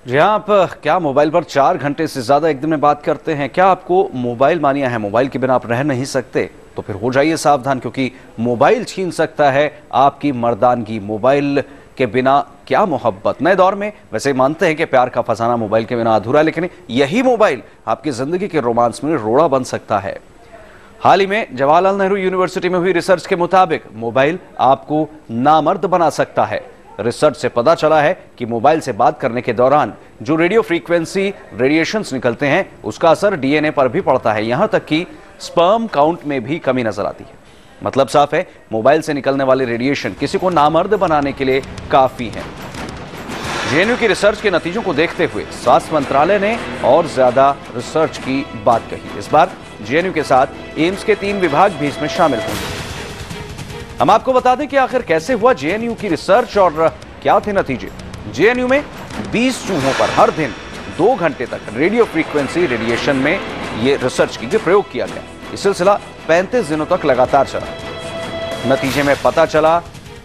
जी हाँ, आप क्या मोबाइल पर 4 घंटे से ज्यादा एक दिन में बात करते हैं? क्या आपको मोबाइल मानिया है? मोबाइल के बिना आप रह नहीं सकते? तो फिर हो जाइए सावधान, क्योंकि मोबाइल छीन सकता है आपकी मर्दानगी। मोबाइल के बिना क्या मोहब्बत। नए दौर में वैसे मानते हैं कि प्यार का फसाना मोबाइल के बिना अधूरा है, लेकिन यही मोबाइल आपकी जिंदगी के रोमांस में रोड़ा बन सकता है। हाल ही में जवाहरलाल नेहरू यूनिवर्सिटी में हुई रिसर्च के मुताबिक मोबाइल आपको नामर्द बना सकता है। रिसर्च से पता चला है कि मोबाइल से बात करने के दौरान जो रेडियो फ्रीक्वेंसी रेडिएशंस निकलते हैं उसका असर डीएनए पर भी पड़ता है। यहां तक कि स्पर्म काउंट में भी कमी नजर आती है। मतलब साफ है, मोबाइल से निकलने वाले रेडिएशन किसी को नामर्द बनाने के लिए काफी है। जेएनयू की रिसर्च के नतीजों को देखते हुए स्वास्थ्य मंत्रालय ने और ज्यादा रिसर्च की बात कही। इस बार जेएनयू के साथ एम्स के 3 विभाग भी इसमें शामिल होंगे। हम आपको बता दें कि आखिर कैसे हुआ जेएनयू की रिसर्च और क्या थे नतीजे। जेएनयू में 20 चूहों पर हर दिन 2 घंटे तक रेडियो फ्रीक्वेंसी रेडिएशन में यह रिसर्च की गई, प्रयोग किया गया। यह सिलसिला 35 दिनों तक लगातार चला। नतीजे में पता चला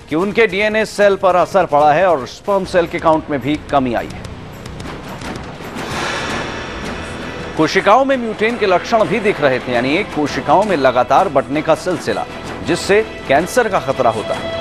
कि उनके डीएनए सेल पर असर पड़ा है और स्पर्म सेल के काउंट में भी कमी आई है। कोशिकाओं में म्यूटेन के लक्षण भी दिख रहे थे, यानी एक कोशिकाओं में लगातार बढ़ने का सिलसिला, जिससे कैंसर का खतरा होता है।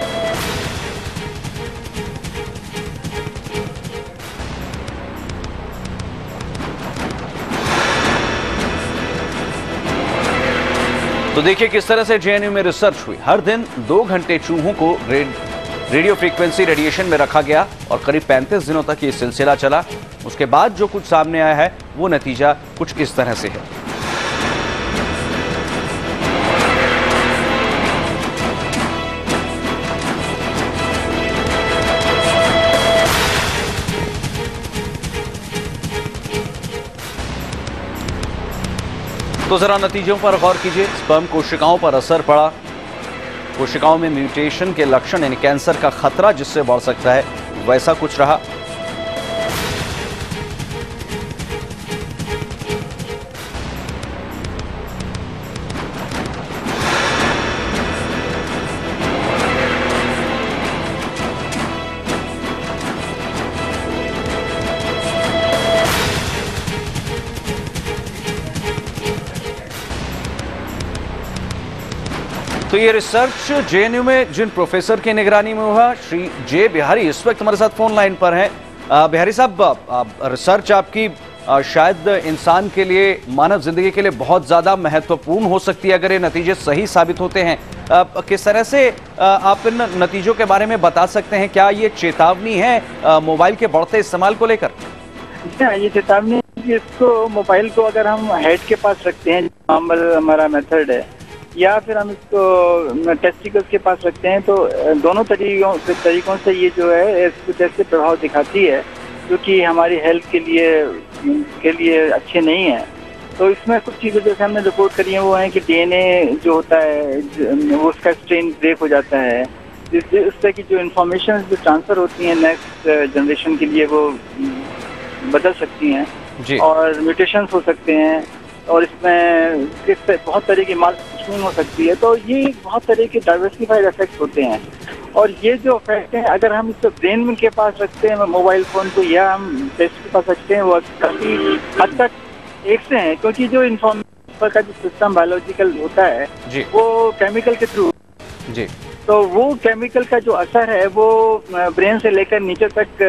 तो देखिए किस तरह से जेएनयू में रिसर्च हुई। हर दिन 2 घंटे चूहों को रेडियो फ्रीक्वेंसी रेडिएशन में रखा गया और करीब 35 दिनों तक ये सिलसिला चला। उसके बाद जो कुछ सामने आया है वो नतीजा कुछ इस तरह से है। तो जरा नतीजों पर गौर कीजिए। स्पर्म कोशिकाओं पर असर पड़ा। कोशिकाओं में म्यूटेशन के लक्षण यानी कैंसर का खतरा जिससे बढ़ सकता है, वैसा कुछ रहा। तो ये रिसर्च जेएनयू में जिन प्रोफेसर की निगरानी में हुआ, श्री जे बिहारी इस वक्त हमारे साथ फोन लाइन पर हैं। बिहारी साहब, रिसर्च आपकी शायद इंसान के लिए, मानव जिंदगी के लिए बहुत ज्यादा महत्वपूर्ण हो सकती है अगर ये नतीजे सही साबित होते हैं। किस तरह से आप इन नतीजों के बारे में बता सकते हैं? क्या ये चेतावनी है मोबाइल के बढ़ते इस्तेमाल को लेकर? ये चेतावनी है कि इसको, मोबाइल को अगर हम हेड के पास रखते हैं, नॉर्मल हमारा मेथड है, या फिर हम इसको टेस्टिकल्स के पास रखते हैं, तो दोनों तरीकों से ये जो है कुछ ऐसे प्रभाव दिखाती है जो कि हमारी हेल्थ के लिए अच्छे नहीं है। तो इसमें कुछ चीज़ें जैसे हमने रिपोर्ट करी हैं वो है कि डीएनए जो होता है वो उसका स्ट्रेन ब्रेक हो जाता है, जिससे उससे की जो इन्फॉर्मेशन जो ट्रांसफ़र होती हैं नेक्स्ट जनरेशन के लिए वो बदल सकती हैं जी। और म्यूटेशंस हो सकते हैं और इसमें बहुत तरह की मालफंक्शनिंग हो सकती है। तो ये बहुत तरह के डाइवर्सिफाइड इफेक्ट होते हैं और ये जो इफेक्ट हैं अगर हम इसको ब्रेन के पास रखते हैं मोबाइल फोन को, या हम टेस्ट के पास रखते हैं, वो काफ़ी हद तक एक से हैं, क्योंकि जो इन्फॉर्मेशन का जो सिस्टम बायोलॉजिकल होता है वो केमिकल के थ्रू जी, तो वो केमिकल का जो असर है वो ब्रेन से लेकर नीचे तक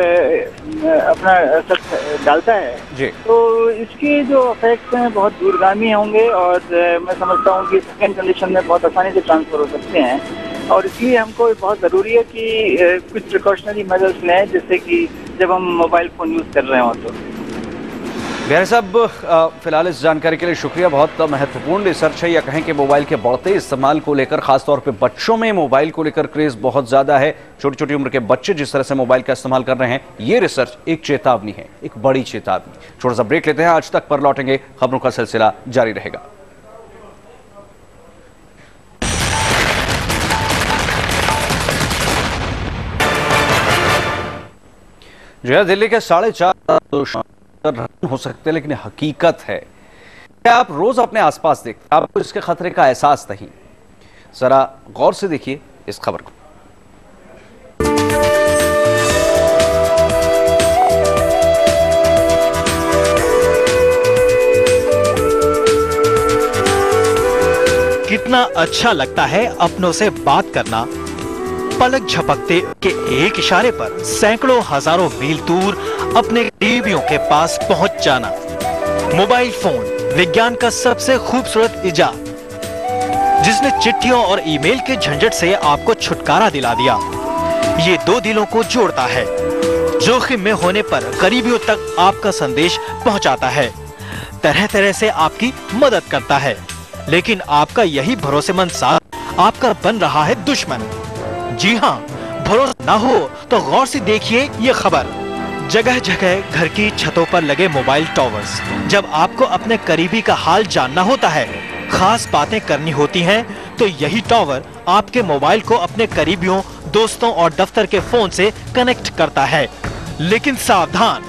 अपना असर डालता है जी। तो इसके जो इफेक्ट्स हैं बहुत दूरगामी होंगे और मैं समझता हूँ कि सेकेंड जनरेशन में बहुत आसानी से ट्रांसफर हो सकते हैं और इसलिए हमको बहुत ज़रूरी है कि कुछ प्रिकॉशनरी मेजर्स लें, जिससे कि जब हम मोबाइल फ़ोन यूज़ कर रहे हों तो। बिहारी साहब, फिलहाल इस जानकारी के लिए शुक्रिया। बहुत महत्वपूर्ण रिसर्च है, या कहें कि मोबाइल के बढ़ते इस्तेमाल को लेकर, खासतौर पे बच्चों में मोबाइल को लेकर क्रेज बहुत ज्यादा है। छोटी छोटी उम्र के बच्चे जिस तरह से मोबाइल का इस्तेमाल कर रहे हैं, ये रिसर्च एक चेतावनी है, एक बड़ी चेतावनी। छोटा सा ब्रेक लेते हैं, आज तक पर लौटेंगे, खबरों का सिलसिला जारी रहेगा। जो है दिल्ली के 4.5 हो सकते हैं, लेकिन हकीकत है क्या आप रोज अपने आसपास देखते हैं, आपको इसके खतरे का एहसास नहीं। जरा गौर से देखिए इस खबर को। कितना अच्छा लगता है अपनों से बात करना, पलक झपकते के एक इशारे पर सैकड़ों हजारों मील दूर अपने करीबियों के पास पहुंच जाना। मोबाइल फोन विज्ञान का सबसे खूबसूरत इजाद, जिसने चिट्ठियों और ईमेल के झंझट से आपको छुटकारा दिला दिया। ये दो दिलों को जोड़ता है, जोखिम में होने पर करीबियों तक आपका संदेश पहुंचाता है, तरह तरह से आपकी मदद करता है। लेकिन आपका यही भरोसेमंद साथ आपका बन रहा है दुश्मन। जी हाँ, भरोसा ना हो तो गौर से देखिए ये खबर। जगह जगह घर की छतों पर लगे मोबाइल टावर्स। जब आपको अपने करीबी का हाल जानना होता है, खास बातें करनी होती हैं, तो यही टावर आपके मोबाइल को अपने करीबियों, दोस्तों और दफ्तर के फोन से कनेक्ट करता है। लेकिन सावधान,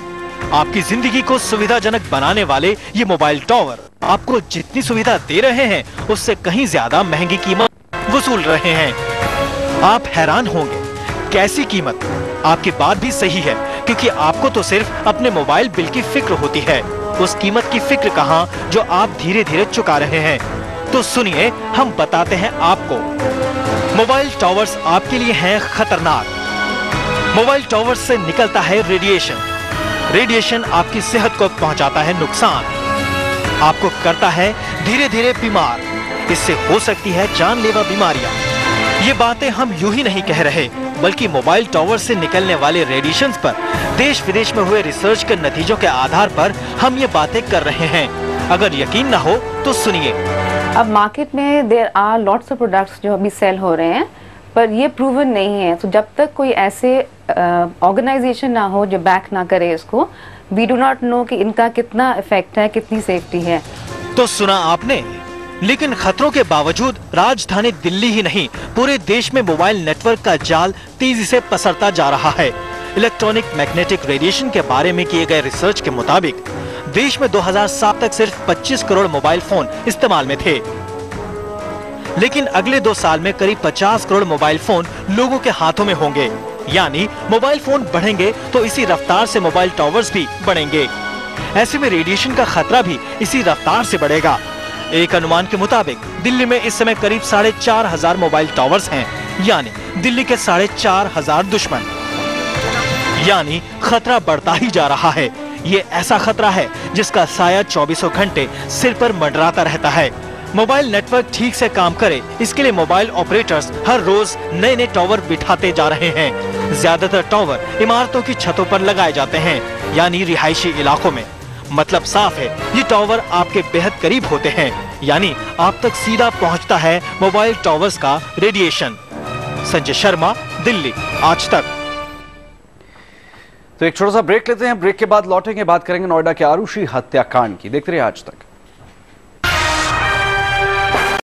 आपकी जिंदगी को सुविधाजनक बनाने वाले ये मोबाइल टावर आपको जितनी सुविधा दे रहे हैं, उससे कहीं ज्यादा महंगी कीमत वसूल रहे हैं। आप हैरान होंगे, कैसी कीमत? आपकी बात भी सही है, क्योंकि आपको तो सिर्फ अपने मोबाइल बिल की फिक्र होती है। उस कीमत की फिक्र कहाँ जो आप धीरे धीरे चुका रहे हैं। तो सुनिए, हम बताते हैं आपको। मोबाइल टावर्स आपके लिए हैं खतरनाक। मोबाइल टावर्स से निकलता है रेडिएशन। रेडिएशन आपकी सेहत को पहुंचाता है नुकसान, आपको करता है धीरे धीरे बीमार। इससे हो सकती है जानलेवा बीमारियां। ये बातें हम यूं ही नहीं कह रहे, बल्कि मोबाइल टावर से निकलने वाले रेडिएशंस पर देश विदेश में हुए रिसर्च के नतीजों के आधार पर हम ये बातें कर रहे हैं। अगर यकीन ना हो तो सुनिए। अब मार्केट में there are lots of products जो अभी सेल हो रहे हैं, पर ये प्रूवन नहीं है। तो जब तक कोई ऐसे ऑर्गेनाइजेशन ना हो जो बैक ना करे इसको, वी डू नॉट नो कि इनका कितना इफेक्ट है, कितनी सेफ्टी है। तो सुना आपने, लेकिन खतरों के बावजूद राजधानी दिल्ली ही नहीं, पूरे देश में मोबाइल नेटवर्क का जाल तेजी से पसरता जा रहा है। इलेक्ट्रॉनिक मैग्नेटिक रेडिएशन के बारे में किए गए रिसर्च के मुताबिक देश में 2007 तक सिर्फ 25 करोड़ मोबाइल फोन इस्तेमाल में थे, लेकिन अगले 2 साल में करीब 50 करोड़ मोबाइल फोन लोगों के हाथों में होंगे। यानी मोबाइल फोन बढ़ेंगे तो इसी रफ्तार से मोबाइल टावर्स भी बढ़ेंगे। ऐसे में रेडिएशन का खतरा भी इसी रफ्तार से बढ़ेगा। एक अनुमान के मुताबिक दिल्ली में इस समय करीब 4,500 मोबाइल टावर्स हैं, यानी दिल्ली के 4,500 दुश्मन। यानी खतरा बढ़ता ही जा रहा है। ये ऐसा खतरा है जिसका साया 24 घंटे सिर पर मंडराता रहता है। मोबाइल नेटवर्क ठीक से काम करे, इसके लिए मोबाइल ऑपरेटर्स हर रोज नए नए टावर बिठाते जा रहे हैं। ज्यादातर टावर इमारतों की छतों पर लगाए जाते हैं, यानी रिहायशी इलाकों में। मतलब साफ है, ये टावर आपके बेहद करीब होते हैं, यानी आप तक सीधा पहुंचता है मोबाइल टावर्स का रेडिएशन। संजय शर्मा, दिल्ली, आज तक। तो एक छोटा सा ब्रेक लेते हैं। ब्रेक के बाद लौटेंगे, बात करेंगे नोएडा के आरुषि हत्याकांड की। देखते रहिए आज तक।